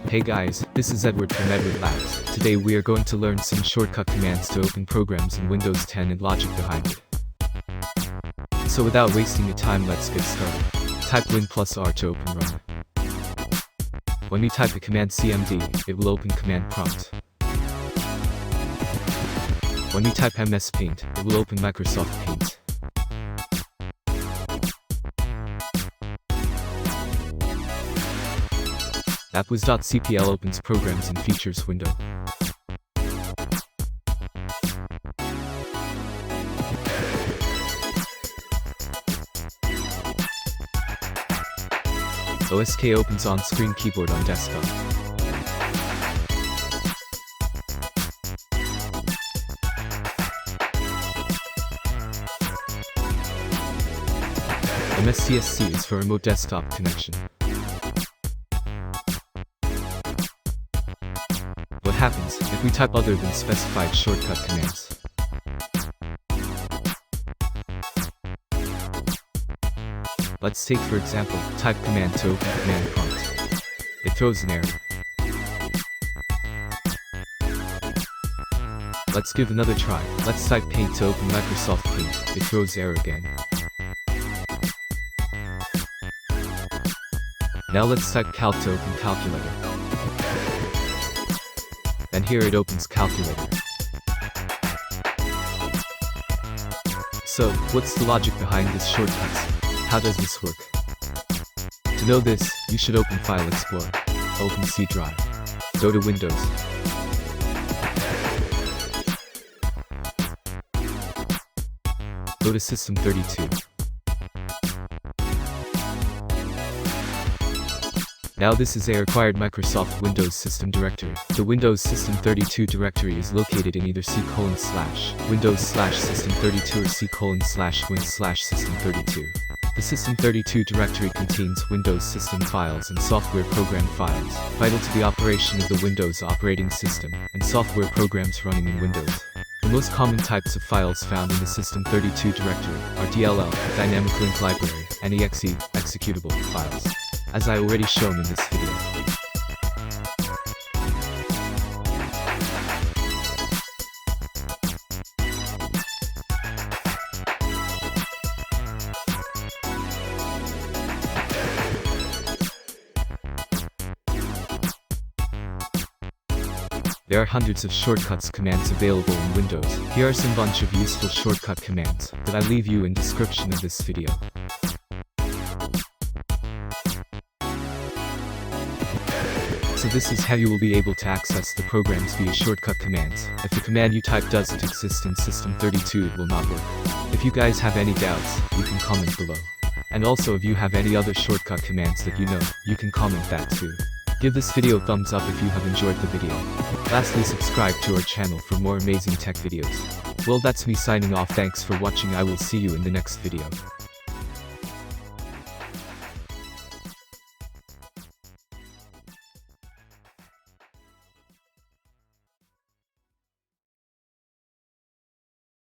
Hey guys, this is Edward from Edward Labs. Today we are going to learn some shortcut commands to open programs in Windows 10 and logic behind it. So without wasting your time, let's get started. Type Win plus R to open Run. When you type the command CMD, it will open command prompt. When you type mspaint, it will open Microsoft Paint. appwiz.cpl opens Programs and Features window. OSK opens on-screen keyboard on desktop. mstsc is for remote desktop connection. What happens if we type other than specified shortcut commands? Let's take for example, type command to open command prompt. It throws an error. Let's give another try. Let's type paint to open Microsoft Paint. It throws error again. Now let's type calc to open calculator. And here it opens calculator. So, what's the logic behind this shortcuts? How does this work? To know this, you should open File Explorer, open C Drive, go to Windows, go to System32. Now this is a required Microsoft Windows System directory. The Windows System32 directory is located in either c:/Windows/System32 or c:/Win/System32. The System32 directory contains Windows system files and software program files, vital to the operation of the Windows operating system, and software programs running in Windows. The most common types of files found in the System32 directory are DLL, dynamic link library, and exe, executable files, as I already shown in this video. There are hundreds of shortcuts commands available in Windows. Here are some bunch of useful shortcut commands that I leave you in description of this video. So this is how you will be able to access the programs via shortcut commands. If the command you type doesn't exist in System32, it will not work. If you guys have any doubts, you can comment below. And also if you have any other shortcut commands that you know, you can comment that too. Give this video a thumbs up if you have enjoyed the video. Lastly, subscribe to our channel for more amazing tech videos. Well, that's me signing off. Thanks for watching. I will see you in the next video.